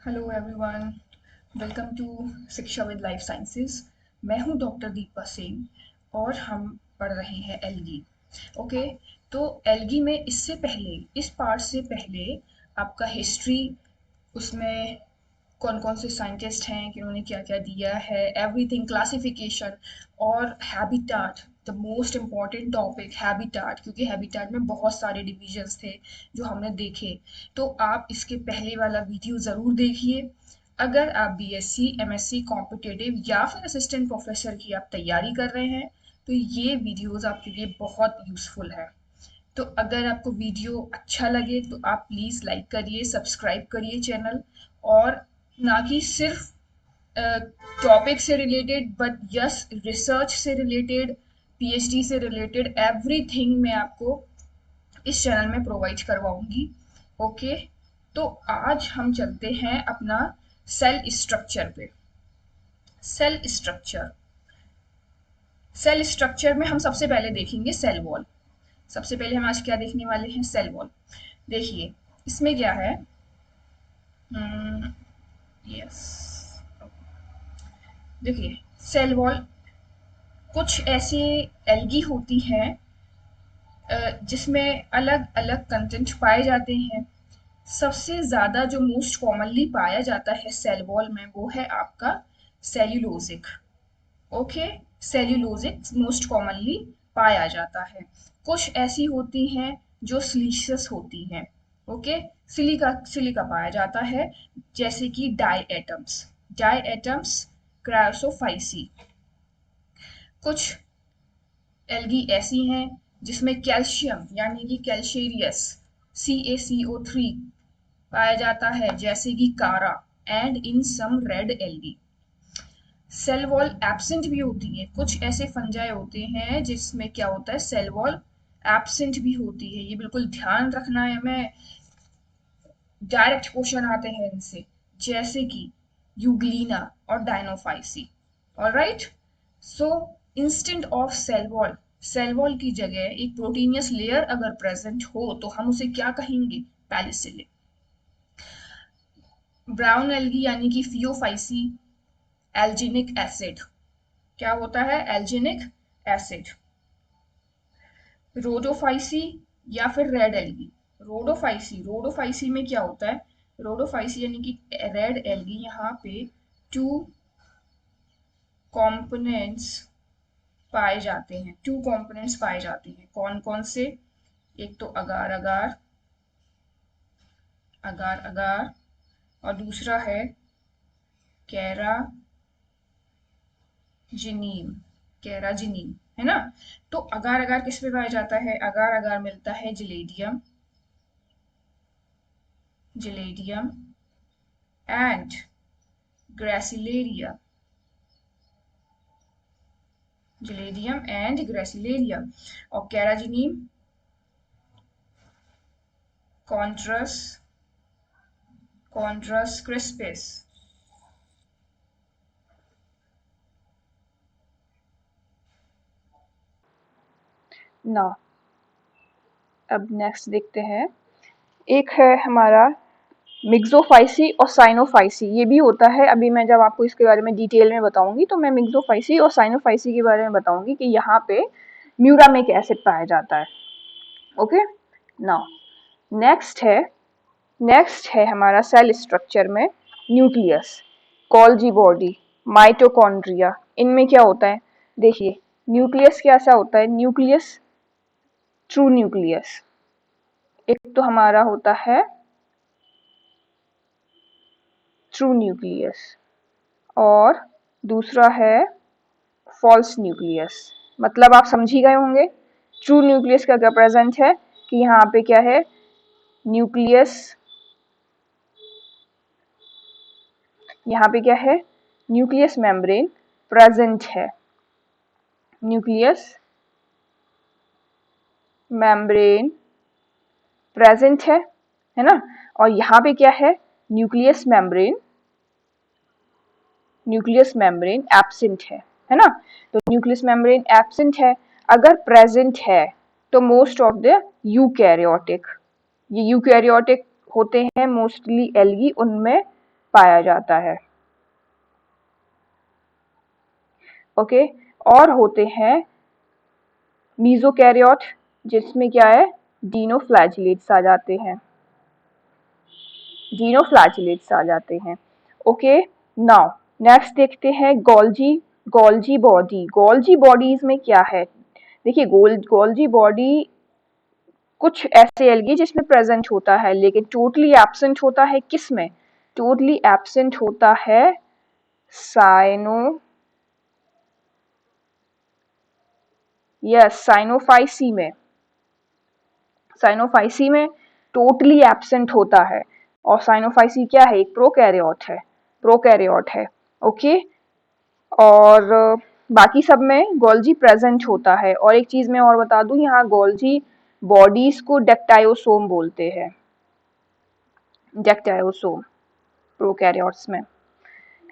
Hello everyone, welcome to शिक्षा with life sciences. मैं हूं डॉक्टर दीपा सिंह और हम पढ़ रहे हैं एल्गी। ओके, तो एल्गी में इससे पहले, इस पार्ट से पहले आपका हिस्ट्री, उसमें कौन कौन से साइंटिस्ट हैं कि उन्होंने क्या क्या दिया है, एवरीथिंग, क्लासिफिकेशन और habitat. The most important topic habitat, क्योंकि हैबिटाट में बहुत सारे डिविजन्स थे जो हमने देखे। तो आप इसके पहले वाला वीडियो ज़रूर देखिए। अगर आप बीएससी, एमएससी, कॉम्पिटिटिव या फिर असिस्टेंट प्रोफेसर की आप तैयारी कर रहे हैं तो ये वीडियोस आपके लिए बहुत यूज़फुल है। तो अगर आपको वीडियो अच्छा लगे तो आप प्लीज़ लाइक करिए, सब्सक्राइब करिए चैनल, और ना कि सिर्फ टॉपिक से रिलेटेड बट यस रिसर्च से रिलेटेड, पीएचडी से रिलेटेड एवरीथिंग मैं आपको इस चैनल में प्रोवाइड करवाऊंगी। ओके, तो आज हम चलते हैं अपना सेल स्ट्रक्चर पे। सेल स्ट्रक्चर, सेल स्ट्रक्चर में हम सबसे पहले देखेंगे सेल वॉल। सबसे पहले हम आज क्या देखने वाले हैं? Cell wall. देखिए इसमें क्या है। यस, देखिए सेल वॉल कुछ ऐसे एल्गी होती हैं जिसमें अलग अलग कंटेंट पाए जाते हैं। सबसे ज़्यादा जो मोस्ट कॉमनली पाया जाता है सेल वॉल में वो है आपका cellulosic. Okay, cellulosic most commonly पाया जाता है। कुछ ऐसी होती हैं जो सिलिशियस होती हैं। ओके, सिलिका सिलिका पाया जाता है, जैसे कि डाई एटम्स, डाई एटम्स, क्रायोसोफाइसी। कुछ एल्गी ऐसी हैं जिसमें कैल्शियम यानी कि कैल्शियरियस, CaCO3 पाया जाता है, जैसे कि Chara and in some red algae. Cell wall absent भी होती है। कुछ ऐसे फंजाई होते हैं जिसमें क्या होता है, सेल वॉल एब्सेंट भी होती है। ये बिल्कुल ध्यान रखना है हमें, डायरेक्ट क्वेश्चन आते हैं इनसे, जैसे कि यूग्लिना और Dinophyceae. Alright, so instead of cell wall, cell wall की जगह एक प्रोटीनियस लेयर अगर प्रेजेंट हो तो हम उसे क्या कहेंगे? पैलिसिलिन। ब्राउन एल्गी यानी कि फियोफाइसी, एल्जिनिक एसिड। क्या होता है? एल्जिनिक एसिड। रोडोफाइसी या फिर रेड एल्गी। रोडोफाइसी, रोडोफाइसी में क्या होता है? रोडोफाइसी यानी कि रेड एल्गी, यहाँ पे 2 कंपोनेंट्स पाए जाते हैं। 2 कंपोनेंट्स पाए जाते हैं। कौन कौन से? एक तो अगार अगार, अगार अगार, और दूसरा है कैराजिनीम, कैराजिनीम, है ना। तो अगार अगार किस पे पाया जाता है? अगार अगार मिलता है gelidium, gelidium and gracilaria, gelidium and gracilaria. और कैराजिनीम कॉन्ट्रस, कॉन्ट्रस क्रिस्पिस। ना अब नेक्स्ट देखते हैं। एक है हमारा मिक्सोफाइसी और साइनोफाइसी, ये भी होता है। अभी मैं जब आपको इसके बारे में डिटेल में बताऊंगी तो मैं मिक्सोफाइसी और साइनोफाइसी के बारे में बताऊंगी कि यहाँ पे म्यूरामिक एसिड पाया जाता है। ओके, नाउ नेक्स्ट है हमारा सेल स्ट्रक्चर में न्यूक्लियस, गोल्गी बॉडी, माइटोकॉन्ड्रिया। इनमें क्या होता है? देखिए न्यूक्लियस कैसा होता है? Nucleus, true nucleus. एक तो हमारा होता है ट्रू न्यूक्लियस और दूसरा है फॉल्स न्यूक्लियस। मतलब आप समझ ही गए होंगे ट्रू न्यूक्लियस का क्या प्रेजेंट है, कि यहाँ पे क्या है? न्यूक्लियस, यहाँ पे क्या है? न्यूक्लियस मेम्ब्रेन प्रेजेंट है, न्यूक्लियस मेम्ब्रेन प्रेजेंट है ना। और यहाँ पे क्या है? Nucleus membrane, nucleus membrane absent है ना। तो न्यूक्लियस मेम्ब्रेन एब्सेंट है। अगर प्रेजेंट है तो मोस्ट ऑफ द यूकैरियोटिक, ये यूकैरियोटिक होते हैं मोस्टली एल्गी, उनमें पाया जाता है। ओके, और होते हैं मीजोकैरियोट, जिसमें क्या है, डीनोफ्लैजिलेट्स आ जाते हैं, डीनोफ्लैजिलेट्स आ जाते हैं। ओके, नाउ नेक्स्ट देखते हैं Golgi, Golgi body. Golgi bodies में क्या है, देखिए गोल्जी बॉडी कुछ ऐसे एल्गी जिसमें प्रेजेंट होता है, लेकिन टोटली एब्सेंट होता है किसमें, टोटली एब्सेंट होता है साइनो, यस साइनोफाइसी में, साइनोफाइसी में टोटली एब्सेंट होता है। और साइनोफाइसी क्या है, एक प्रोकैरियोट है, प्रोकैरियोट है। ओके, और बाकी सब में गोल्जी प्रेजेंट होता है। और एक चीज मैं और बता दूं, यहाँ गोल्जी बॉडीज को डेक्टायोसोम बोलते हैं, डेक्टायोसोम प्रोकैरियोट्स में,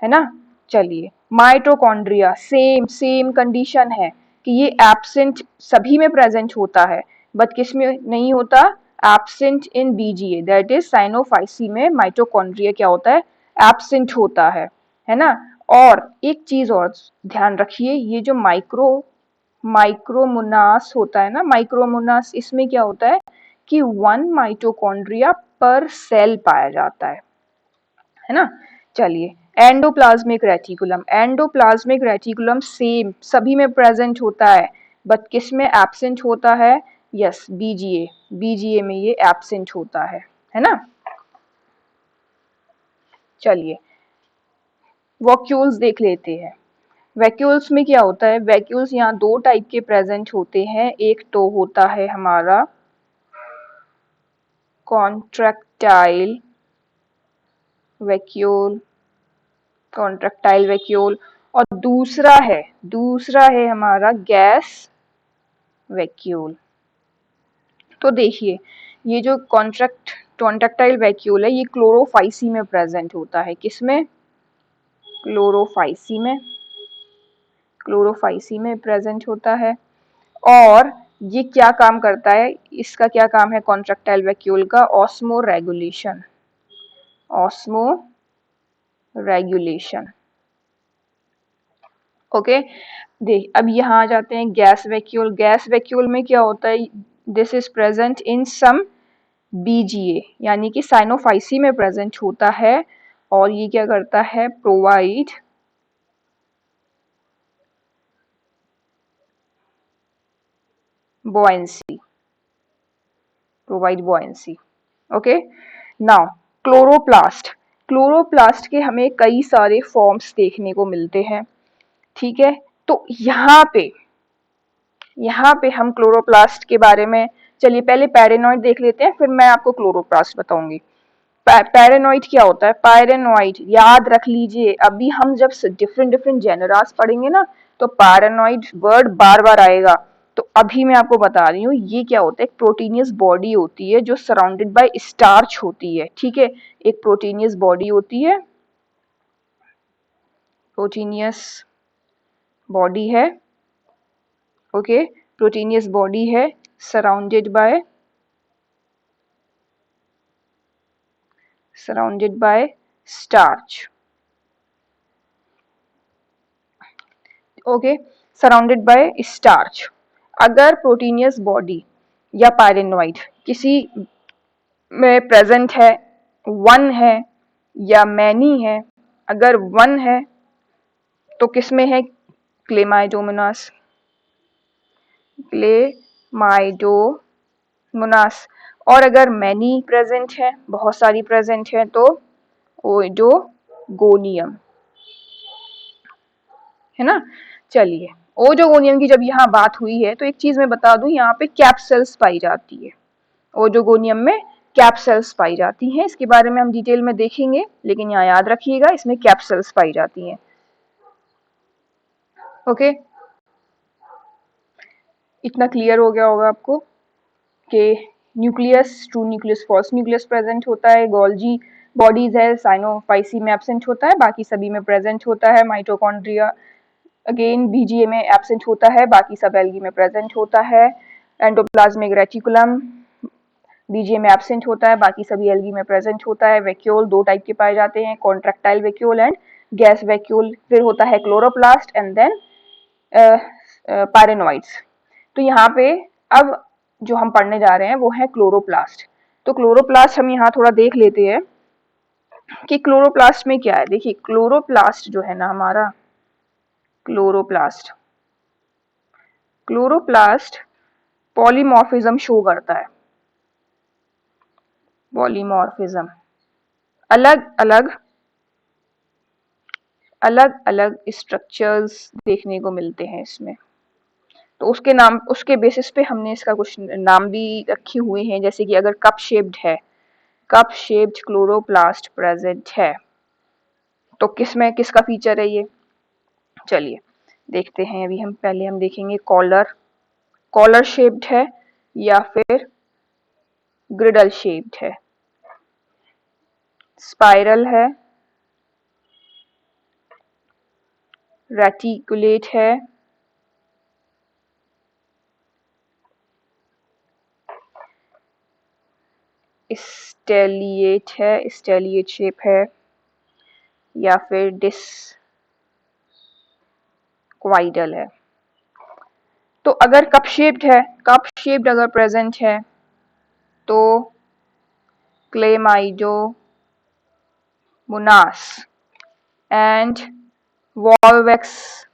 है ना। चलिए, माइटोकॉन्ड्रिया सेम सेम कंडीशन है कि ये एब्सेंट सभी में प्रेजेंट होता है, बट किस में नहीं होता, absent in BGA, that is Cyanophyceae में माइटोकॉन्ड्रिया क्या होता है, एब्सेंट होता है ना। और एक चीज और ध्यान रखिए, ये जो माइक्रोमोनास होता है ना, माइक्रोमोनास, इसमें क्या होता है कि 1 माइटोकॉन्ड्रिया पर सेल पाया जाता है ना। चलिए, endoplasmic reticulum, endoplasmic reticulum same सभी में प्रेजेंट होता है, बट किस में एब्सेंट होता है, यस बीजीए, बीजीए में ये एब्सेंट होता है ना। चलिए, वॉक्यूल्स देख लेते हैं। वैक्यूल्स में क्या होता है, वैक्यूल्स यहाँ दो टाइप के प्रेजेंट होते हैं, एक तो होता है हमारा कॉन्ट्रैक्टाइल वैक्यूल, कॉन्ट्रैक्टाइल वैक्यूल, और दूसरा है हमारा गैस वैक्यूल। तो देखिए, ये जो कॉन्ट्रैक्टाइल वैक्यूल है, ये क्लोरोफाइसी में प्रेजेंट होता है, किसमें, क्लोरोफाइसी में, क्लोरोफाइसी में प्रेजेंट होता है। और ये क्या काम करता है, इसका क्या काम है कॉन्ट्रैक्टाइल वैक्यूल का, osmo regulation, osmo regulation. Okay, देख अब यहाँ आ जाते हैं गैस वैक्यूल। गैस वैक्यूल में क्या होता है, this is present in some BGA, यानी कि साइनोफाइसी में प्रेजेंट होता है। और ये क्या करता है, provide buoyancy, provide buoyancy. Okay, now chloroplast, chloroplast के हमें कई सारे फॉर्म्स देखने को मिलते हैं, ठीक है। तो यहाँ पे हम क्लोरोप्लास्ट के बारे में, चलिए पहले पैरेनॉइड देख लेते हैं, फिर मैं आपको क्लोरोप्लास्ट बताऊंगी। पैरेनॉइड क्या होता है, पैरेनॉइड याद रख लीजिए, अभी हम जब डिफरेंट डिफरेंट जेनरास पढ़ेंगे ना, तो पैरेनॉइड वर्ड बार बार आएगा। तो अभी मैं आपको बता रही हूँ, ये क्या होता है, एक प्रोटीनियस बॉडी होती है जो सराउंडेड बाय स्टार्च होती है, ठीक है। एक प्रोटीनियस बॉडी होती है, प्रोटीनियस बॉडी है, ओके, प्रोटीनियस बॉडी है surrounded by starch, okay, surrounded by starch. अगर प्रोटीनियस बॉडी या पायरेनॉइड किसी में प्रेजेंट है, वन है या मैनी है, अगर वन है तो किसमें है, क्लेमाइडोमोनास, क्लेमाइडोमोनास। और अगर मैनी प्रेजेंट है, बहुत सारी प्रेजेंट है, तो ओइडोगोनियम, है ना। चलिए, ओजोगोनियम की जब यहाँ बात हुई है, तो एक चीज मैं बता दूं, यहाँ पे कैप्सेल्स पाई जाती है, ओजोगोनियम में कैप्सेल्स पाई जाती हैं। इसके बारे में हम डिटेल में देखेंगे, लेकिन यहाँ याद रखिएगा इसमें कैप्सेल्स पाई जाती हैं, ओके। इतना क्लियर हो गया होगा आपको कि nucleus, true nucleus, false nucleus present होता है, गोल्जी बॉडीज है, साइनोफाइसी में एब्सेंट होता है, बाकी सभी में प्रेजेंट होता है। माइटोकॉन्ड्रिया अगेन बीजीए में एब्सेंट होता है, बाकी सब एल्गी में प्रेजेंट होता है। एंडोप्लाज्मिक रेटिकुलम बीजीए में एब्सेंट होता है, बाकी सभी एल्गी में प्रेजेंट होता है। वैक्यूल 2 टाइप के पाए जाते हैं, contractile vacuole and gas vacuole. फिर होता है क्लोरोप्लास्ट एंड देन पायरेनोइड्स। तो यहाँ पे अब जो हम पढ़ने जा रहे हैं वो है क्लोरोप्लास्ट। तो क्लोरोप्लास्ट हम यहाँ थोड़ा देख लेते हैं कि क्लोरोप्लास्ट में क्या है। देखिए क्लोरोप्लास्ट जो है ना हमारा, क्लोरोप्लास्ट पॉलीमॉर्फिज्म शो करता है। पॉलीमॉर्फिज्म, अलग अलग स्ट्रक्चर्स देखने को मिलते हैं इसमें। तो उसके बेसिस पे हमने इसका कुछ नाम भी रखे हुए हैं, जैसे कि अगर कप शेप्ड है, कप शेप्ड क्लोरोप्लास्ट प्रेजेंट है, तो किसका फीचर है ये, चलिए देखते हैं। अभी हम देखेंगे कॉलर शेप्ड है या फिर ग्रिडल शेप्ड है, स्पाइरल है, रेटिकुलेट है, स्टेलिएट शेप है, या फिर डिस्क्वाइडल है। तो अगर कप शेप्ड अगर प्रेजेंट है तो क्लेमाइडोमोनास एंड वॉल्वैक्स,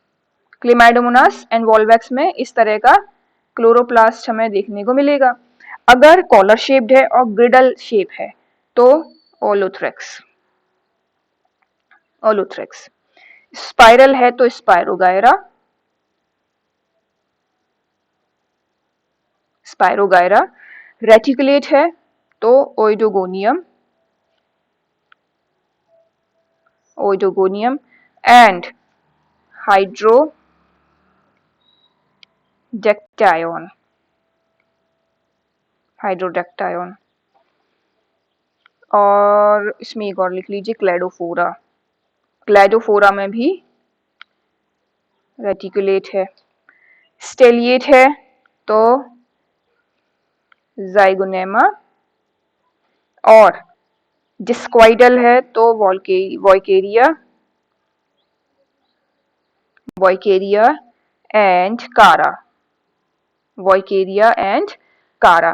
क्लेमाइडोमोनास एंड वॉल्वैक्स में इस तरह का क्लोरोप्लास्ट हमें देखने को मिलेगा। अगर कॉलर शेप्ड है और ग्रिडल शेप है तो ओलोथ्रेक्स, स्पाइरल है तो स्पायरोगायरा, रेटिकुलेट है तो ओइडोगोनियम एंड हाइड्रोडेक्टायन। और इसमें एक और लिख लीजिए क्लैडोफोरा में भी रेटिकुलेट है। स्टेलिएट है तो जाइगोनेमा, और डिस्क्वाइडल है तो वॉइकेरिया एंड कारा।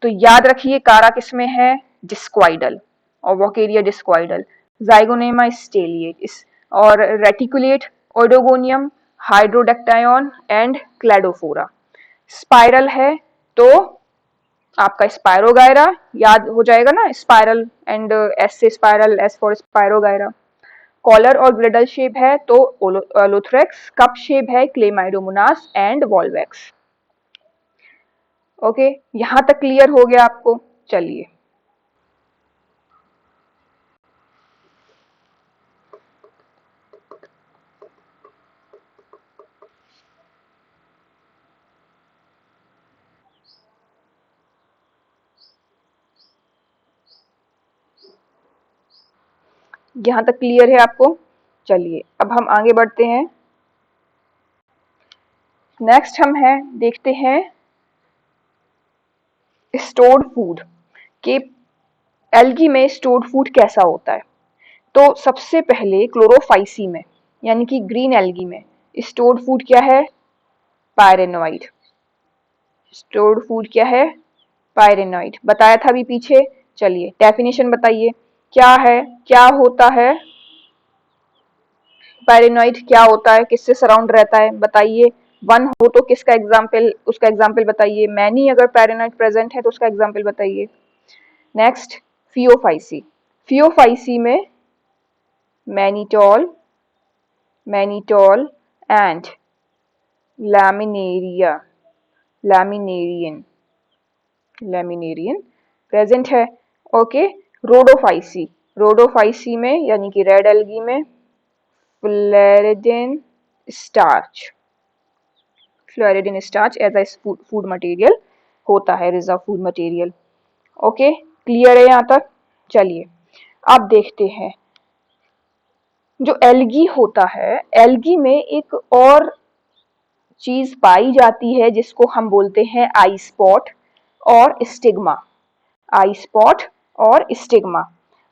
तो याद रखिए कारा किसमें है, डिस्क्वाइडल, और वॉकेरिया डिस्क्वाइडल, जाइगोनेमा स्टेलिएट, और reticulate Oedogonium, Hydrodictyon and Cladophora. Spiral है तो आपका स्पायरोगायरा याद हो जाएगा ना, स्पाइरल एंड एस से spiral, S for Spirogyra. Collar और ग्रिडल शेप है तो ओलोथ्रेक्स, कप शेप है क्लेमाइडोमोनास एंड वॉल्वैक्स। ओके, यहां तक क्लियर हो गया आपको। चलिए यहां तक क्लियर है आपको। चलिए अब हम आगे बढ़ते हैं। नेक्स्ट हम देखते हैं स्टोर्ड फूड के, एल्गी में स्टोर्ड फूड कैसा होता है। तो सबसे पहले क्लोरोफाइसी में यानी कि ग्रीन एल्गी में स्टोर्ड फूड क्या है, पायरेनोइड। स्टोर्ड फूड क्या है, पायरेनोइड, बताया था अभी पीछे। चलिए डेफिनेशन बताइए, क्या होता है पायरेनोइड, क्या होता है, किससे सराउंड रहता है, बताइए। वन हो तो किसका एग्जाम्पल, उसका एग्जाम्पल बताइए। मैनी अगर पैरेनोइड प्रेजेंट है तो उसका एग्जाम्पल बताइए। नेक्स्ट फियोफाइसी, फियोफाइसी में mannitol and laminaria, laminarin present है। ओके, रोडोफाइसी में यानी कि रेड एल्गी में floridean starch as a food material होता है, reserve food material. Okay, clear है यहाँ तक। चलिए अब देखते हैं जो एल्गी होता है, एल्गी में एक और चीज पाई जाती है जिसको हम बोलते हैं आई स्पॉट और स्टिग्मा। आई स्पॉट और स्टिग्मा।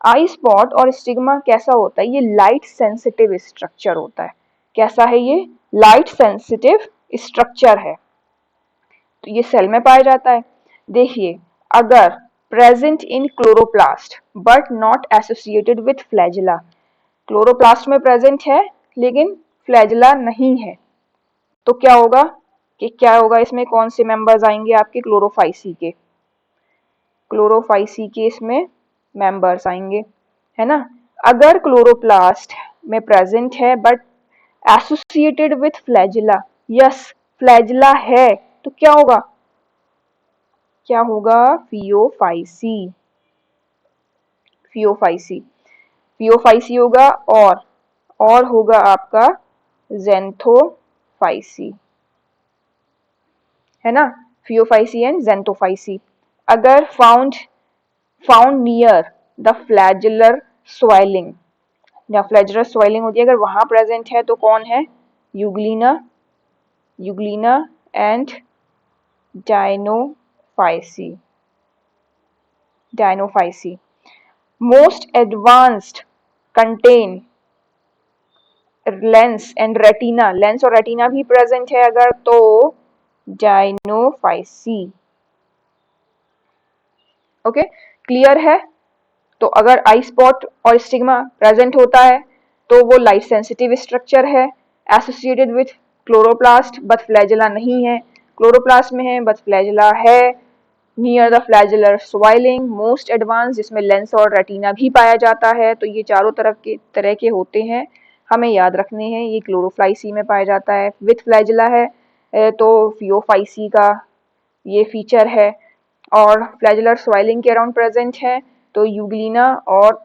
आई स्पॉट और स्टिग्मा कैसा होता है? ये लाइट सेंसिटिव स्ट्रक्चर होता है। कैसा है ये? लाइट सेंसिटिव स्ट्रक्चर है। तो ये सेल में पाया जाता है। देखिए, अगर present in chloroplast but not associated with flagella, chloroplast में प्रेजेंट है लेकिन फ्लैजिला नहीं है, तो क्या होगा कि क्या होगा इसमें? कौन से मेंबर्स आएंगे आपके? क्लोरोफाइसी के, क्लोरोफाइसी के इसमें मेंबर्स आएंगे, है ना। अगर क्लोरोप्लास्ट में प्रेजेंट है but associated with flagella, yes flagella है, तो क्या होगा? क्या होगा? फियोफाइसी, फियोफाइसी, फियोफाइसी होगा। और होगा आपका ज़ेंथोफाइसी, है ना। Phaeophyceae and Xanthophyceae. अगर found near the flagellar swelling, या फ्लैजुलर स्वेलिंग होती है, अगर वहां प्रेजेंट है तो कौन है? Euglena, Euglena and Dinophyceae, Dinophyceae. Most advanced contain lens and retina, lens और रेटिना भी प्रेजेंट है अगर, तो डायनोफाइसी। ओके, क्लियर है। तो अगर आई स्पॉट और स्टिग्मा प्रेजेंट होता है तो वो लाइट सेंसिटिव स्ट्रक्चर है, associated with chloroplast but flagella नहीं है, क्लोरोप्लास्ट में है बट फ्लैजिला है, near the flagellar swelling, most advance जिसमें लेंस और रेटिना भी पाया जाता है। तो ये चारों तरह के होते हैं, हमें याद रखने हैं। ये क्लोरोफ्लाइसी में पाया जाता है, विथ फ्लैजिला है तो फियोफाइसी का ये फीचर है, और फ्लैजुलर स्वेलिंग के अराउंड प्रेजेंट है तो यूग्लिना और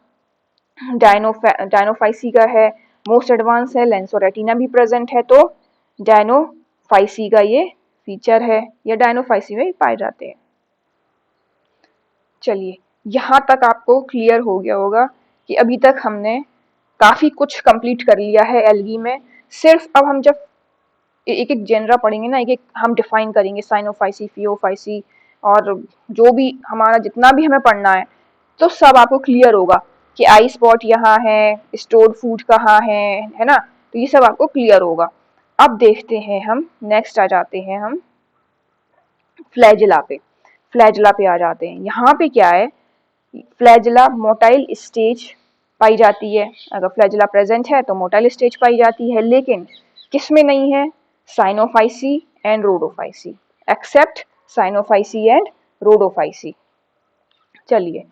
डायनोफाइसी का है, मोस्ट एडवांस है, लेंस और रेटिना भी प्रेजेंट है तो डायनोफाइसी का ये फीचर है, या डायनोफाइसी में पाए जाते हैं। चलिए, यहाँ तक आपको क्लियर हो गया होगा कि अभी तक हमने काफ़ी कुछ कंप्लीट कर लिया है एल्गी में। सिर्फ अब हम जब एक एक जेनरा पढ़ेंगे ना, एक एक हम डिफाइन करेंगे, साइनोफाइसी, फियोफाइसी, और जो भी हमारा जितना भी हमें पढ़ना है, तो सब आपको क्लियर होगा कि आई स्पॉट यहाँ है, स्टोर्ड फूड कहाँ है ना। तो ये सब आपको क्लियर होगा। अब देखते हैं हम, नेक्स्ट आ जाते हैं हम फ्लैजिला पे। फ्लैजिला पे आ जाते हैं। यहाँ पे क्या है? फ्लैजिला मोटाइल स्टेज पाई जाती है। अगर फ्लैजिला प्रेजेंट है तो मोटाइल स्टेज पाई जाती है, लेकिन किसमें नहीं है? Cyanophyceae and Rhodophyceae, except Cyanophyceae and Rhodophyceae. चलिए,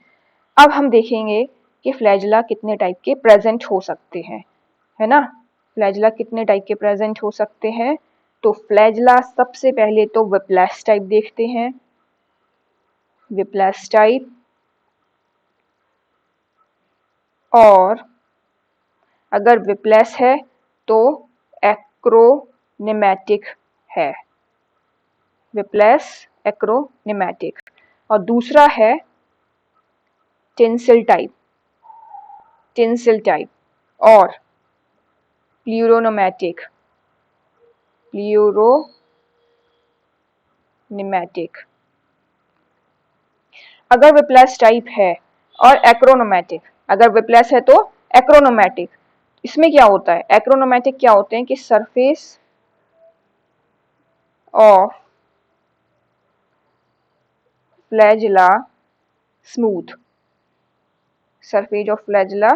अब हम देखेंगे कि फ्लैजिला कितने टाइप के प्रेजेंट हो सकते हैं, है ना। फ्लैजिला कितने टाइप के प्रेजेंट हो सकते हैं? तो फ्लैजिला सबसे पहले तो विप्लैश टाइप देखते हैं, विप्लैश टाइप। और अगर विप्लैश है तो एक्रोनिमेटिक है, विप्लैश एक्रोनिमेटिक। और दूसरा है टिंसिल टाइप, टिंसिल टाइप। और प्लूरोनोमैटिक, प्लूरोनिमेटिक। अगर विप्लैश टाइप है और एक्रोनोमैटिक, अगर विप्लैश है तो एक्रोनोमैटिक, इसमें क्या होता है? एक्रोनोमैटिक क्या होते हैं कि surface of flagella smooth, surface of flagella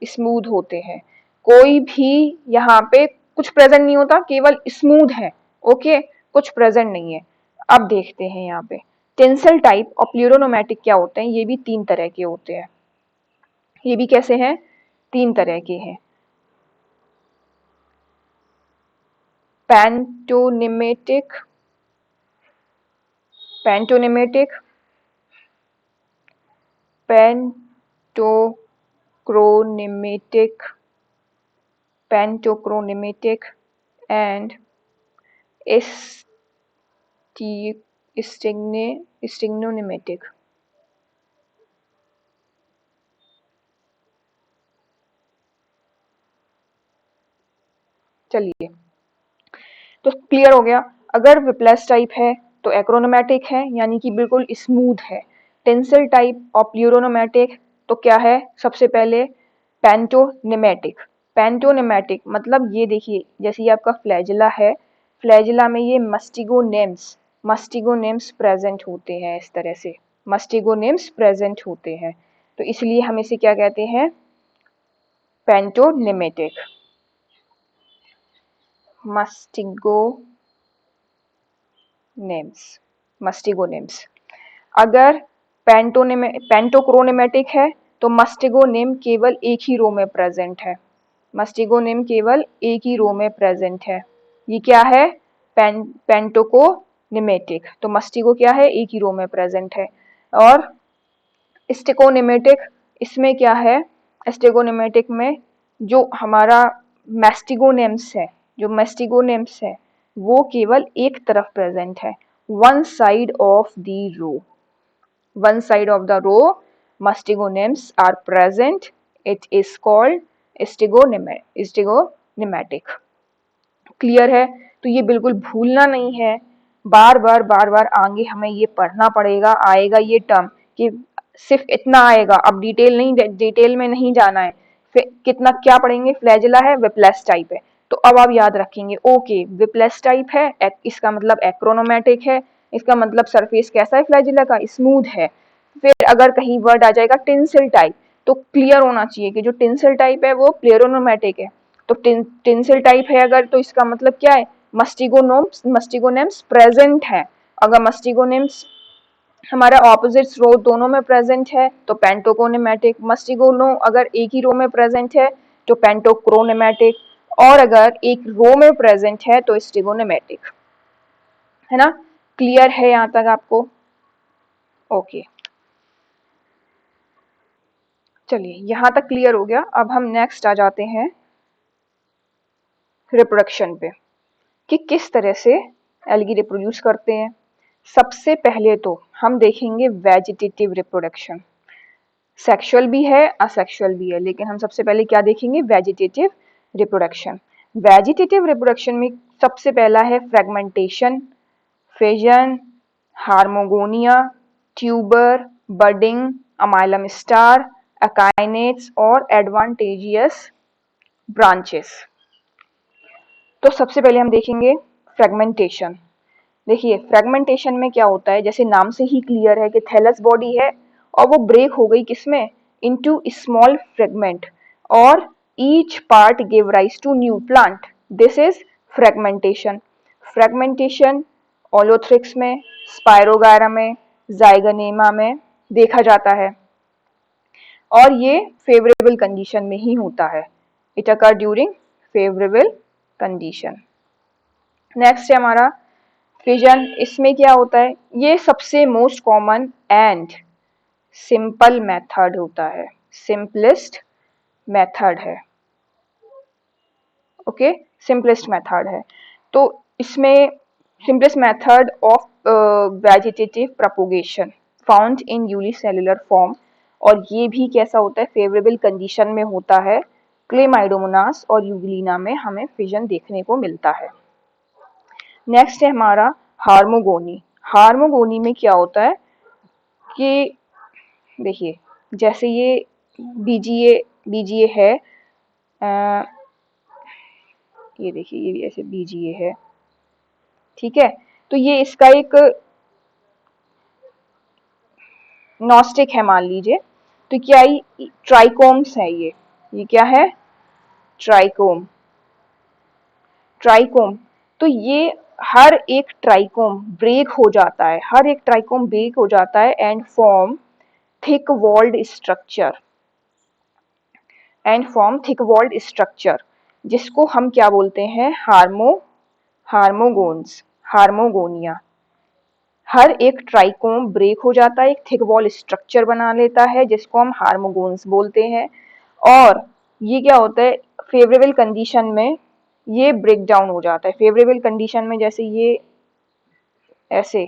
smooth होते हैं, कोई भी यहाँ पे कुछ प्रेजेंट नहीं होता, केवल स्मूथ है। ओके, कुछ प्रेजेंट नहीं है। अब देखते हैं यहाँ पे टेंसल टाइप और प्लूरोनोमैटिक क्या होते हैं। ये भी तीन तरह के होते हैं। ये भी कैसे हैं? तीन तरह के हैं। पैंटोनिमेटिक, पैंटोनिमेटिक, पेंटोक्रोनिमेटिक, पेंटोक्रोनिमेटिक एंड स्टिग्नोनिमेटिक। चलिए, तो क्लियर हो गया। अगर विप्लैश टाइप है तो एक्रोनोमैटिक है, यानी कि बिल्कुल स्मूथ है। टेंसिल टाइप और प्लूरोनोमैटिक तो क्या है, सबसे पहले पेंटोनेमेटिक। पेंटोनेमेटिक मतलब ये देखिए, जैसे ये आपका फ्लैजिला है, फ्लैजिला में ये मस्टिगोनेम्स प्रेजेंट होते हैं, इस तरह से मस्टिगोनेम्स प्रेजेंट होते हैं, तो इसलिए हम इसे क्या कहते हैं, पेंटोनेमेटिक। मस्टिगोनेम्स। अगर पेंटोक्रोनेमेटिक है तो मस्टिगोनेम केवल एक ही रो में प्रेजेंट है, मस्टिगोनेम केवल एक ही रो में प्रेजेंट है। ये क्या है, पेंटोकोनेमेटिक, तो मस्टिगो क्या है, एक ही रो में प्रेजेंट है। और स्टिकोनेमेटिक, इसमें क्या है, स्टिकोनेमेटिक में जो हमारा मेस्टिगोनेम्स है वो केवल एक तरफ प्रेजेंट है, one side of the row, one side of the row mastigonems are present, it is called stigonematic. Clear है, तो ये बिल्कुल भूलना नहीं है, बार बार आगे हमें ये पढ़ना पड़ेगा, आएगा ये टर्म कि सिर्फ इतना आएगा, अब डिटेल में नहीं जाना है, फिर कितना क्या पढ़ेंगे, फ्लैजिला है, विप्लेस टाइप है, तो अब आप याद रखेंगे, ओके विप्लेस टाइप है, इसका मतलब एक्रोनोमेटिक है, इसका मतलब सरफेस कैसा है फ्लैजिला का, स्मूथ है। फिर अगर कहीं वर्ड आ जाएगा टेंसिल टाइप, तो क्लियर होना चाहिए कि जो टेंसिल टाइप है वो प्लेरोनोमेटिक है, तो टेंसिल टाइप है अगर, तो इसका मतलब क्या है, मस्टिगोनेम्स प्रेजेंट है। अगर मस्टिगोनेम्स हमारा ऑपोजिट रो दोनों में प्रेजेंट है तो पेंटोकोनेमेटिक, मस्टिगोनो अगर एक ही रो में प्रेजेंट है तो पेंटोक्रोनेमेटिक, और अगर एक रो में प्रेजेंट है तो स्टिगोनेमेटिक, है ना। क्लियर है यहाँ तक आपको, ओके। चलिए यहाँ तक क्लियर हो गया, अब हम नेक्स्ट आ जाते हैं रिप्रोडक्शन पे, कि किस तरह से एल्गी रिप्रोड्यूस करते हैं। सबसे पहले तो हम देखेंगे वेजिटेटिव रिप्रोडक्शन, सेक्सुअल भी है असेक्सुअल भी है, लेकिन हम सबसे पहले क्या देखेंगे, वेजिटेटिव रिप्रोडक्शन। वेजिटेटिव रिप्रोडक्शन में सबसे पहला है fragmentation, fission, hormogonia, tuber, budding, amylum star, akinetes और एडवांटेजियस ब्रांचेस। तो सबसे पहले हम देखेंगे फ्रेगमेंटेशन। देखिए फ्रेगमेंटेशन में क्या होता है, जैसे नाम से ही क्लियर है कि थैलस बॉडी है और वो ब्रेक हो गई किसमें, इनटू स्मॉल फ्रेगमेंट, और each part give rise to new plant, this is fragmentation. Fragmentation Ulothrix में, स्पायरोगायरा में, जाइगोनेमा में देखा जाता है, और ये फेवरेबल कंडीशन में ही होता है, it occur during favourable condition. Next है हमारा फिजन, इसमें क्या होता है, ये सबसे most common and simple method होता है, सिंपलेस्ट मेथड है, ओके, सिंपलेस्ट मेथड है। तो इसमें simplest method of vegetative propagation found in unicellular form, और ये भी कैसा होता है, फेवरेबल कंडीशन में होता है, क्लेमाइडोमोनास और यूग्लिना में हमें फिजन देखने को मिलता है। नेक्स्ट है हमारा हार्मोगोनी। हार्मोगोनी में क्या होता है कि देखिए, जैसे ये बीजीए है, ये देखिए ये भी ऐसे बीजीए है, ठीक है, तो ये इसका एक नॉस्टिक है मान लीजिए, तो क्या ये ट्राइकोम्स है, ये क्या है, ट्राइकोम। ट्राइकोम, तो ये हर एक ट्राइकोम ब्रेक हो जाता है, हर एक ट्राइकोम ब्रेक हो जाता है and form thick walled structure, जिसको हम क्या बोलते हैं, हार्मोगोनिया। हर एक ट्राइकोम ब्रेक हो जाता है, एक थिक वॉल स्ट्रक्चर बना लेता है, जिसको हम हार्मोगोन्स बोलते हैं, और ये क्या होता है, फेवरेबल कंडीशन में ये ब्रेक डाउन हो जाता है। फेवरेबल कंडीशन में जैसे ये ऐसे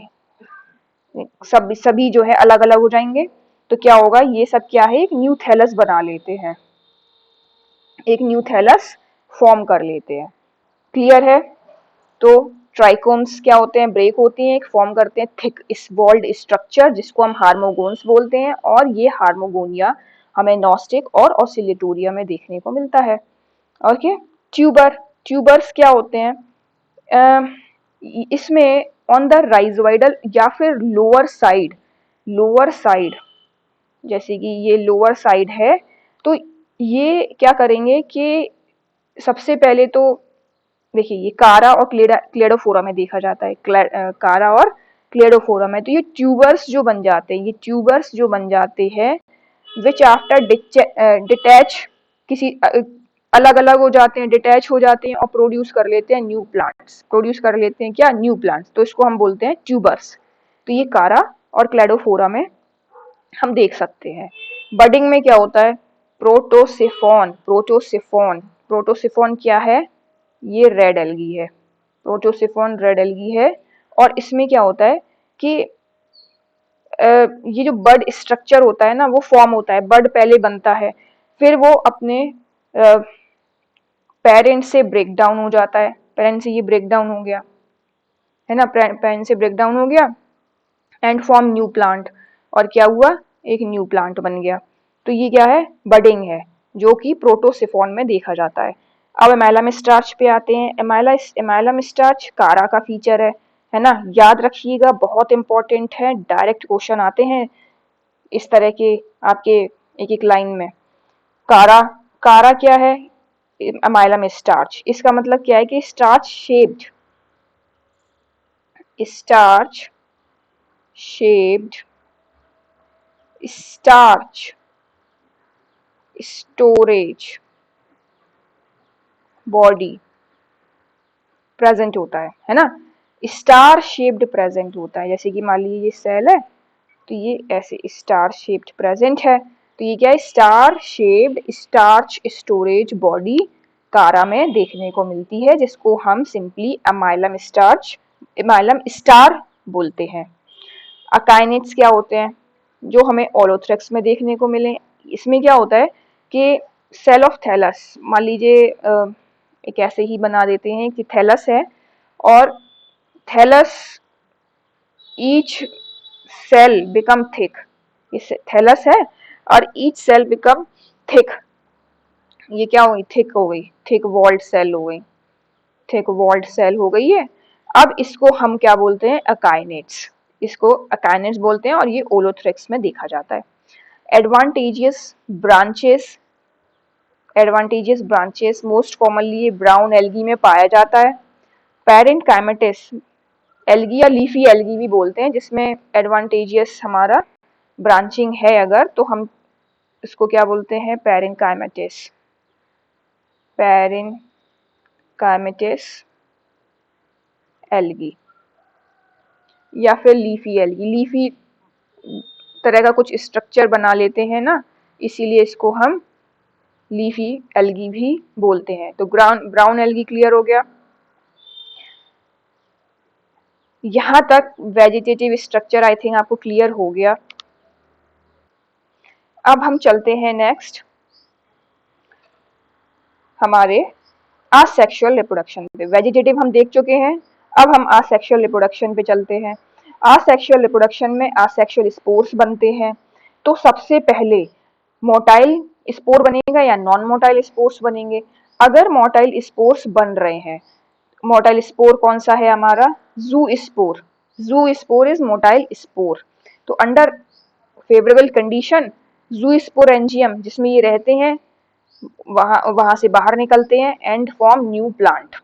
सभी जो है अलग अलग हो जाएंगे, तो क्या होगा, ये सब क्या है, एक न्यू थैलस बना लेते हैं, एक न्यू थैलस फॉर्म कर लेते हैं। क्लियर है, तो ट्राइकोम्स क्या होते हैं, ब्रेक होती हैं, एक फॉर्म करते हैं थिक स्वॉल्ड स्ट्रक्चर जिसको हम हार्मोगोन्स बोलते हैं, और ये हार्मोगोनिया हमें नॉस्टिक और ऑसिलेटोरिया में देखने को मिलता है। ओके, ट्यूबर्स क्या होते हैं, इसमें ऑन द राइजोइडल या फिर लोअर साइड, जैसे कि ये लोअर साइड है, तो ये क्या करेंगे कि सबसे पहले तो देखिए ये कारा और क्लेडोफोरा में देखा जाता है, कारा और क्लेडोफोरा में, तो ये ट्यूबर्स जो बन जाते हैं विच आफ्टर डिटैच किसी अलग अलग हो जाते हैं, डिटैच हो जाते हैं और प्रोड्यूस कर लेते हैं न्यू प्लांट्स, तो इसको हम बोलते हैं ट्यूबर्स। तो ये कारा और क्लेडोफोरा में हम देख सकते हैं। बडिंग में क्या होता है, प्रोटोसिफोन क्या है, ये रेड एल्गी है, प्रोटोसिफोन रेड एल्गी है। और इसमें क्या होता है कि ये जो बड स्ट्रक्चर होता है ना, वो फॉर्म होता है, बड पहले बनता है, फिर वो अपने पेरेंट से ब्रेक डाउन हो जाता है, पेरेंट से ये ब्रेक डाउन हो गया है ना, पेरेंट से ब्रेक डाउन हो गया एंड फॉर्म न्यू प्लांट, और क्या हुआ, एक न्यू प्लांट बन गया। तो ये क्या है, बडिंग है, जो कि प्रोटोसिफोन में देखा जाता है। अब एमाइलम स्टार्च पे आते हैं। एमाइलम स्टार्च कारा का फीचर है ना, याद रखिएगा, बहुत इंपॉर्टेंट है, डायरेक्ट क्वेश्चन आते हैं इस तरह के आपके एक एक लाइन में। कारा कारा क्या है, एमाइलम स्टार्च, इसका मतलब क्या है कि starch shaped starch storage body present होता है ना, स्टार शेप्ड प्रेजेंट होता है। जैसे कि मान लीजिए ये सेल है, तो ये ऐसे स्टार शेप्ड प्रेजेंट है, तो ये क्या है, star shaped starch storage body कारा में देखने को मिलती है, जिसको हम सिंपली एमाइलम स्टार बोलते हैं। अकाइनेट्स क्या होते हैं, जो हमें ओलोथ्रेक्स में देखने को मिले। इसमें क्या होता है कि सेल ऑफ थैलस, मान लीजिए एक ऐसे ही बना देते हैं कि थैलस है, और thallus each cell become thick, ये थैलस है और ईच सेल बिकम थिक, ये क्या हुई, थिक हो गई, थिक वॉल्ड सेल हो गई, थिक वॉल्ड सेल हो गई है। अब इसको हम क्या बोलते हैं, अकाइनेट्स, इसको अकाइनेट्स बोलते हैं, और ये ओलोथ्रेक्स में देखा जाता है। एडवांटेजियस ब्रांचेस मोस्ट कॉमनली ये ब्राउन एल्गी में पाया जाता है। पेरेंट काइमेटिस, एल्गी या लीफी एल्गी भी बोलते हैं, जिसमें एडवांटेजियस हमारा ब्रांचिंग है अगर, तो हम इसको क्या बोलते हैं, पेरेंकाइमेटिस एल्गी या फिर लीफी एल्गी। लीफी तरह का कुछ स्ट्रक्चर बना लेते हैं ना, इसीलिए इसको हम लीफी एल्गी भी बोलते हैं। तो ब्राउन एल्गी क्लियर हो गया। यहां तक वेजिटेटिव स्ट्रक्चर आई थिंक आपको क्लियर हो गया। अब हम चलते हैं नेक्स्ट हमारे आसेक्सुअल रिप्रोडक्शन पे। वेजिटेटिव हम देख चुके हैं, अब हम आसेक्सुअल रिप्रोडक्शन पे चलते हैं। आसेक्सुअल रिप्रोडक्शन में आसेक्सुअल स्पोर्स बनते हैं। तो सबसे पहले मोटाइल स्पोर बनेगा या नॉन मोटाइल स्पोर्स बनेंगे। अगर मोटाइल स्पोर्स बन रहे हैं, मोटाइल स्पोर कौन सा है हमारा, जू स्पोर इज मोटाइल स्पोर। तो अंडर फेवरेबल कंडीशन जू स्पोरेंजियम, जिसमें ये रहते हैं, वहां से बाहर निकलते हैं and form new plant.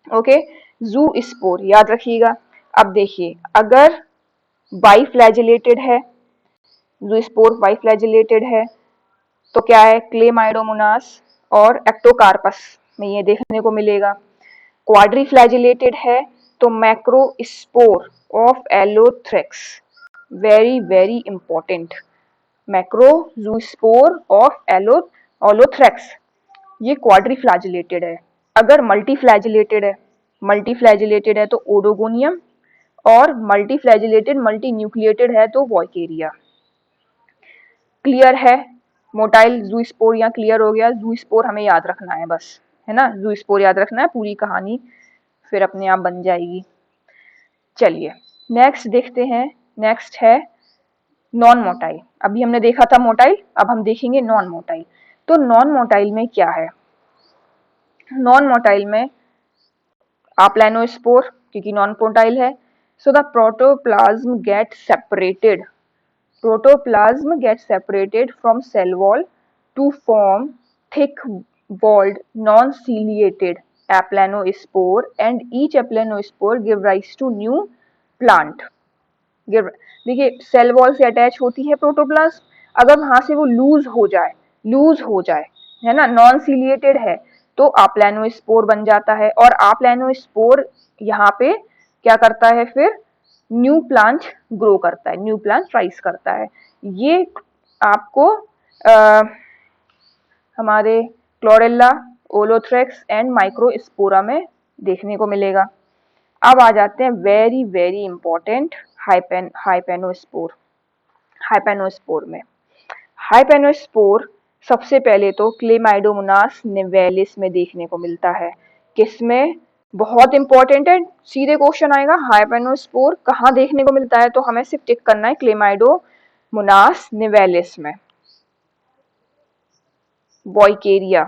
Okay, जू स्पोर याद रखिएगा। अब देखिए, अगर बाइफ्लैजिलेटेड है, जू स्पोर बाइफ्लैजिलेटेड है, तो क्या है, क्लेमाइडोमोनास और एक्टोकार्पस में ये देखने को मिलेगा। क्वाड्रीफ्लैजिलेटेड है तो macrospore of Ulothrix, very very important, macrozoospore of Ulothrix, ये क्वाड्रीफ्लैजिलेटेड है। अगर मल्टीफ्लैजिलेटेड है तो ओडोगोनियम, और मल्टी न्यूक्लिएटेड है तो वॉइकेरिया। क्लियर है, मोटाइल जू स्पोर यहाँ क्लियर हो गया। जू स्पोर हमें याद रखना है बस, है ना, जू स्पोर याद रखना है, पूरी कहानी फिर अपने आप बन जाएगी। चलिए नेक्स्ट देखते हैं। नेक्स्ट है नॉन मोटाइल। अभी हमने देखा था मोटाइल, अब हम देखेंगे नॉन मोटाइल। तो नॉन मोटाइल में क्या है? नॉन मोटाइल में प्लानोस्पोर, क्योंकि नॉन मोटाइल है, so the protoplasm get separated, protoplasm gets separated from cell wall to form thick walled non-ciliated aplanospore, and each aplanospore give rise to new plant। देखिए cell wall से attach होती है protoplasm, अगर वहां से वो loose हो जाए, है ना, नॉन सीलिएटेड है, तो आप्लानोस्पोर बन जाता है। और आप्लानोस्पोर यहाँ पे क्या करता है, फिर न्यू प्लांट ग्रो करता है, न्यू प्लांट राइज करता है। ये आपको हमारे क्लोरेला, ओलोथ्रेक्स एंड माइक्रोस्पोरा में देखने को मिलेगा। अब आ जाते हैं वेरी वेरी इंपॉर्टेंट हाइपेनोस्पोर। हाइपेनोस्पोर में हाइपेनोस्पोर सबसे पहले तो क्लेमाइडोमोनास निवेलिस में देखने को मिलता है। किसमें? बहुत इंपॉर्टेंट है, सीधे क्वेश्चन आएगा हाइपेनोस्पोर कहाँ देखने को मिलता है, तो हमें सिर्फ टिक करना है क्लेमाइडोमोनास निवेलिस में, वॉइकेरिया।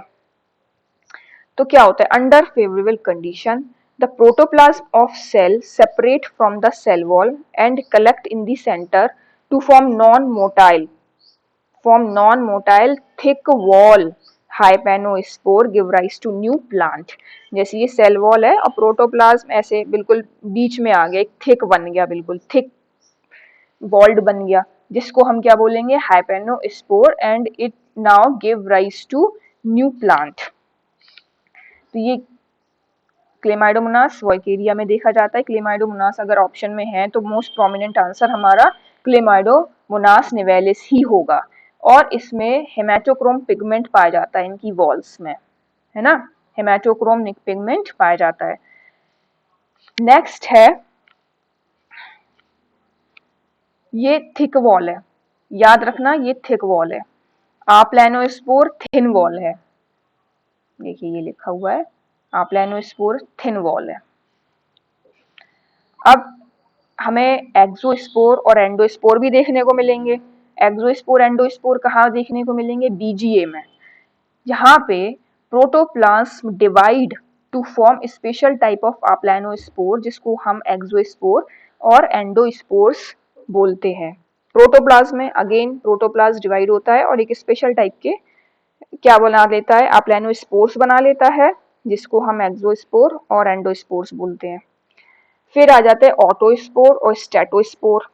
तो क्या होता है? Under favourable condition the protoplasm of cell separate from the cell wall and collect in the centre to form non-motile thick wall hypnospore give rise to new plant. जैसे ये सेल वॉल है और protoplasm ऐसे बिल्कुल बीच में आ गया, एक thick बन गया, बिल्कुल थिक वॉल्ड बन गया, जिसको हम क्या बोलेंगे? Hypnospore, and it now give rise to new plant. तो ये क्लेमाइडोमोनास वॉइकेरिया में देखा जाता है। क्लेमाइडोमोनास अगर ऑप्शन में है तो मोस्ट प्रोमिनेंट आंसर हमारा क्लेमाइडोमोनास निवेलिस ही होगा। और इसमें हेमेटोक्रोम पिगमेंट पाया जाता है इनकी वॉल्स में, है ना, हेमेटोक्रोम पिगमेंट पाया जाता है। नेक्स्ट है, ये थिक वॉल है, याद रखना ये थिक वॉल है। आप्लानोस्पोर थिन वॉल है, देखिए ये लिखा हुआ है, आप्लानोस्पोर थिन वॉल है। अब हमें एक्सोस्पोर और एंडोस्पोर भी देखने को मिलेंगे। एक्सोस्पोर एंडोस्पोर कहाँ देखने को मिलेंगे? बीजीए में, यहाँ पे protoplasm divide to form special type of aplanospore, जिसको हम एक्सोस्पोर और एंडोस्पोर्स बोलते हैं। प्रोटोप्लाज्म में अगेन प्रोटोप्लाज्म डिवाइड होता है और एक स्पेशल टाइप के क्या बना लेता है? आप्लानोस्पोर्स बना लेता है, जिसको हम एक्सोस्पोर और एंडोस्पोर्स बोलते हैं। फिर आ जाते हैं ऑटोस्पोर और स्टेटोस्पोर,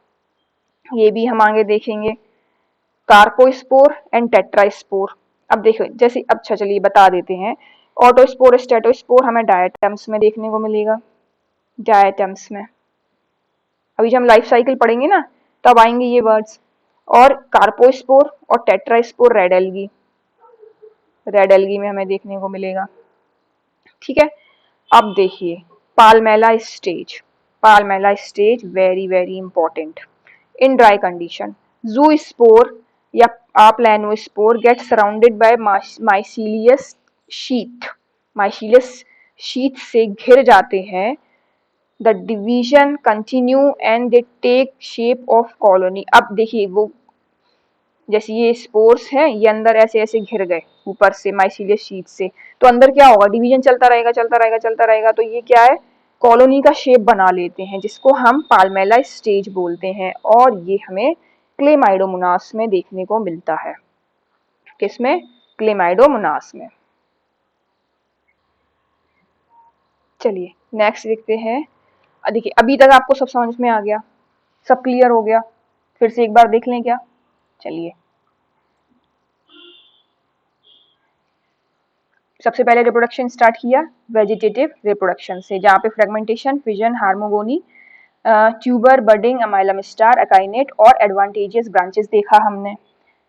ये भी हम आगे देखेंगे। Carpospore and टेट्रास्पोर। अब देखो जैसे, अच्छा चलिए बता देते हैं, ऑटोस्पोर स्टेटोस्पोर हमें डायटम्स में देखने को मिलेगा, डायटम्स में। अभी जब हम लाइफ साइकिल पढ़ेंगे ना तब आएंगे ये वर्ड्स। और कार्पोस्पोर और टेट्रास्पोर रेड एल्गी में हमें देखने को मिलेगा। ठीक है, अब देखिए palmella stage very very important. In dry condition zoospore या planospore get surrounded by mucilaginous sheath से घिर जाते हैं। The division continue and they take shape of colony. अब देखिए वो जैसे ये स्पोर्स हैं, ये अंदर ऐसे ऐसे घिर गए ऊपर से माइसीलियस शीट से, तो अंदर क्या होगा? डिवीजन चलता रहेगा चलता रहेगा चलता रहेगा, तो ये क्या है? कॉलोनी का शेप बना लेते हैं, जिसको हम पाल्मेला स्टेज बोलते हैं। और ये हमें क्लेमाइडोमोनास में देखने को मिलता है। किसमें? क्लेमाइडोमोनास में। चलिए नेक्स्ट देखते हैं। देखिए अभी तक आपको सब समझ में आ गया, सब क्लियर हो गया, फिर से एक बार देख लें क्या? चलिए सबसे पहले रिप्रोडक्शन स्टार्ट किया वेजिटेटिव रिप्रोडक्शन से, जहाँ पे fragmentation, fission, hormogonia, tuber, budding, amylum star, akinete और एडवांटेजियस ब्रांचेस देखा हमने।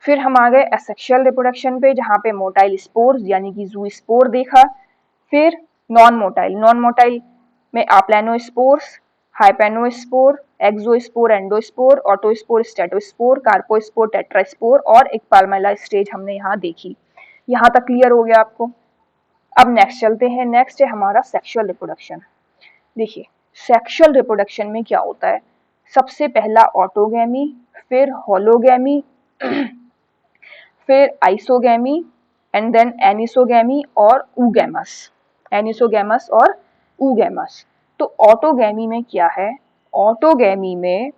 फिर हम आ गए एसेक्सुअल रिप्रोडक्शन पे, जहाँ पे मोटाइल स्पोर्स यानी कि ज़ूस्पोर देखा। फिर नॉन मोटाइल में आप्लानोस्पोर्स, हाइपेनोस्पोर, एक्सोस्पोर, एंडोस्पोर, ऑटोस्पोर, स्टेटोस्पोर, कार्पोस्पोर, टेट्रास्पोर और एक पाल्मेला स्टेज हमने यहाँ देखी। यहाँ तक क्लियर हो गया आपको? अब नेक्स्ट चलते हैं। नेक्स्ट है हमारा सेक्सुअल रिप्रोडक्शन। देखिए सेक्सुअल रिप्रोडक्शन में क्या होता है, सबसे पहला ऑटोगैमी, फिर होलोगैमी, फिर आइसोगैमी एंड देन एनिसोगैमी और ऊगैमस, एनिसोगैमस और ऊगैमस। तो ऑटोगैमी में क्या है, ऑटोगैमी में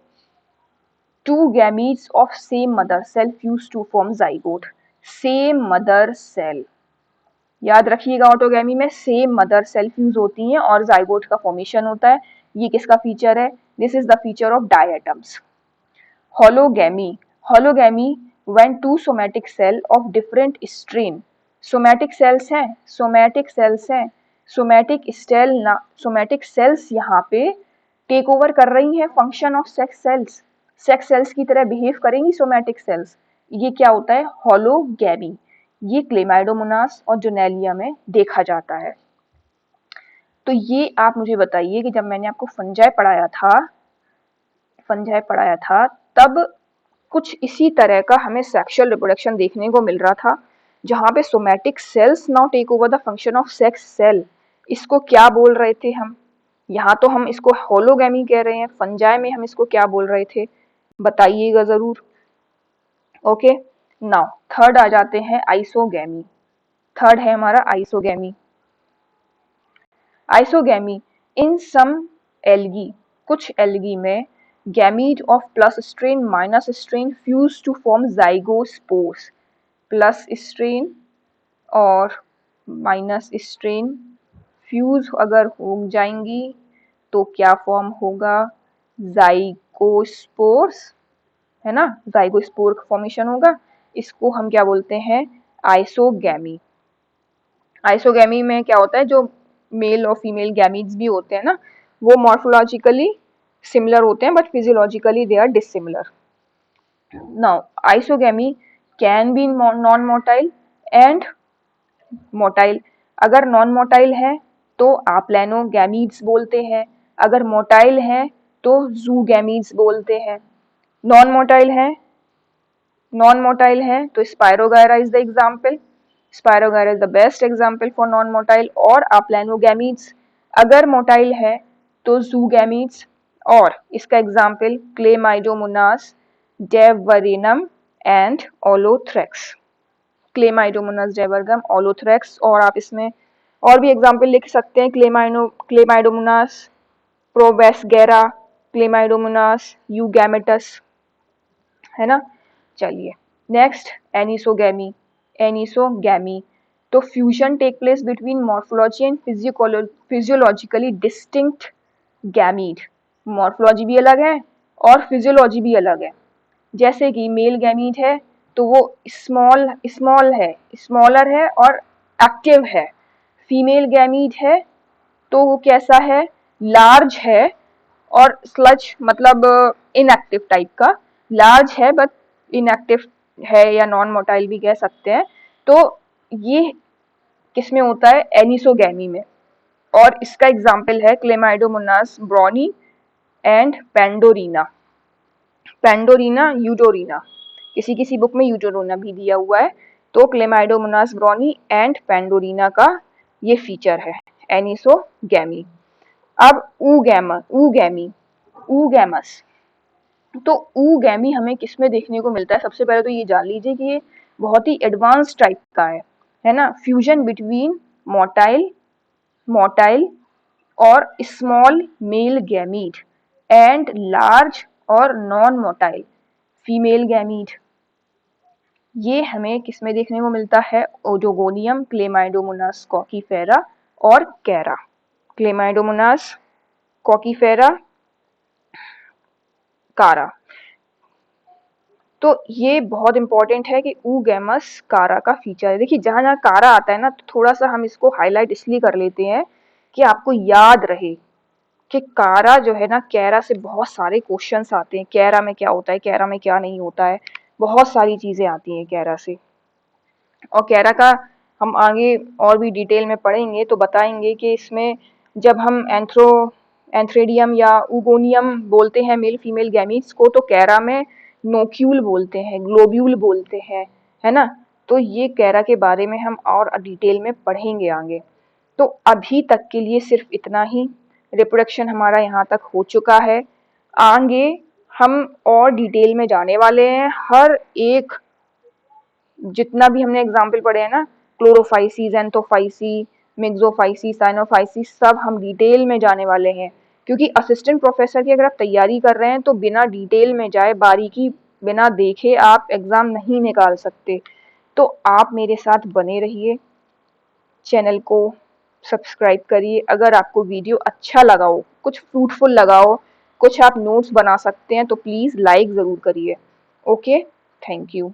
two gametes of same mother cell fuse to form zygote. Same mother cell, याद रखिएगा ऑटोगैमी में सेम मदर सेल फ्यूज होती हैं और जाइगोट का फॉर्मेशन होता है। ये किसका फीचर है, this is the feature of diatoms. Hologamy, hologamy when two somatic cell of different strain, somatic cells हैं, सोमैटिक सेल्स हैं, सोमैटिक सेल ना, सोमैटिक सेल्स यहाँ पे टेक ओवर कर रही हैं function of sex cells, sex cells की तरह बिहेव करेंगी सोमैटिक सेल्स, ये क्या होता है होलोगैमी। ये क्लेमाइडोमोनास और जोनेलिया में देखा जाता है। तो ये आप मुझे बताइए कि जब मैंने आपको फंजाई पढ़ाया था, फंजाई पढ़ाया था तब कुछ इसी तरह का हमें सेक्सुअल रिप्रोडक्शन देखने को मिल रहा था, जहाँ पे somatic cells now take over the function of sex cell. इसको क्या बोल रहे थे हम, यहाँ तो हम इसको होलोगैमी कह रहे हैं, फंजाई में हम इसको क्या बोल रहे थे, बताइएगा जरूर। ओके, नाउ थर्ड आ जाते हैं आइसोगैमी। थर्ड है हमारा isogamy. Isogamy in some algae, कुछ एल्गी में gamete of plus strain minus strain fuse to form zygospores. Plus strain और माइनस स्ट्रेन फ्यूज अगर हो जाएंगी तो क्या फॉर्म होगा, जाइगोस्पोर्स, है ना, जाइगोस्पोर का फॉर्मेशन होगा। इसको हम क्या बोलते हैं, आइसोगैमी। आइसोगैमी में क्या होता है, जो मेल और फीमेल गैमीट्स भी होते हैं ना, वो मॉर्फोलॉजिकली सिमिलर होते हैं but physiologically they are dissimilar. Now isogamy can be non motile and motile. अगर नॉन मोटाइल है तो आप गैमीट्स बोलते हैं, अगर मोटाइल है तो जूगैमीट्स बोलते हैं। नॉन मोटाइल है, नॉन मोटाइल है तो spirogyra is the example, spirogyra is the best example for non motile और अप्लैनोगैमीट्स। अगर मोटाइल है तो जूगैमीट्स और इसका एग्जाम्पल क्लेमाइडोमोनास, डेवरिनम एंड ओलोथ्रेक्स। क्लेमाइडोमोनास, डेवरगम, ओलोथ्रेक्स, और आप इसमें और भी एग्जाम्पल लिख सकते हैं, क्लेमाइडोमोनास, प्रोवेस्गेरा, क्लेमाइडोमोनास, यूगैमेटस, है ना। चलिए नेक्स्ट एनिसोगैमी। एनिसोगैमी तो fusion take place between morphology and physiologically distinct gamete. Morphology भी अलग है और फिजियोलॉजी भी अलग है। जैसे कि मेल गैमीड है तो वो स्मॉल स्मॉल है, स्मॉलर है और एक्टिव है। फीमेल गैमीड है तो वो कैसा है, लार्ज है और स्लज मतलब इनएक्टिव टाइप का, लार्ज है बट इनएक्टिव है या नॉन मोटाइल भी कह सकते हैं। तो ये किसमें होता है, एनिसोगैमी में। और इसका एग्जाम्पल है क्लेमाइडोमोनास ब्रॉनी एंड पेंडोरिना। पेंडोरिना, यूडोरिना, किसी किसी बुक में यूडोरिना भी दिया हुआ है। तो क्लेमाइडोमोनास ब्रॉनी एंड पेंडोरिना का ये फीचर है एनिसोगैमी। अब ऊगैमी, ऊगैमस। तो ऊगैमी हमें किसमें देखने को मिलता है, सबसे पहले तो ये जान लीजिए कि ये बहुत ही एडवांस टाइप का है ना। फ्यूजन बिटवीन मोटाइल मोटाइल और small male gamete and large और नॉन मोटाइल फीमेल गैमीट। ये हमें किसमें देखने को मिलता है, ओजोगोनियम, क्लेमाइडोमोनास कॉकीफेरा और कैरा। क्लेमाइडोमोनास कॉकीफेरा, कारा। तो ये बहुत इंपॉर्टेंट है कि ऊगैमस कारा का फीचर है। देखिए जहां जहां कारा आता है ना, तो थोड़ा सा हम इसको हाईलाइट इसलिए कर लेते हैं कि आपको याद रहे कि कारा जो है ना, कैरा से बहुत सारे क्वेश्चंस आते हैं, कैरा में क्या होता है, कैरा में क्या नहीं होता है, बहुत सारी चीजें आती हैं कैरा से। और कैरा का हम आगे और भी डिटेल में पढ़ेंगे तो बताएंगे कि इसमें जब हम एंथ्रेडियम या उगोनियम बोलते हैं मेल फीमेल गैमीट्स को, तो कैरा में नोक्यूल बोलते हैं, ग्लोब्यूल बोलते हैं, है ना। तो ये कैरा के बारे में हम और डिटेल में पढ़ेंगे आगे। तो अभी तक के लिए सिर्फ इतना ही। रिप्रोडक्शन हमारा यहाँ तक हो चुका है। आगे हम और डिटेल में जाने वाले हैं, हर एक जितना भी हमने एग्जाम्पल पढ़े हैं ना, क्लोरोफाइसी, ज़ैंथोफाइसी, मिक्सोफाइसी, साइनोफाइसी, सब हम डिटेल में जाने वाले हैं। क्योंकि असिस्टेंट प्रोफेसर की अगर आप तैयारी कर रहे हैं तो बिना डिटेल में जाए, बारीकी बिना देखे आप एग्ज़ाम नहीं निकाल सकते। तो आप मेरे साथ बने रहिए, चैनल को सब्सक्राइब करिए। अगर आपको वीडियो अच्छा लगा हो, कुछ फ्रूटफुल लगा हो, कुछ आप नोट्स बना सकते हैं तो प्लीज़ लाइक ज़रूर करिए। Okay, thank you.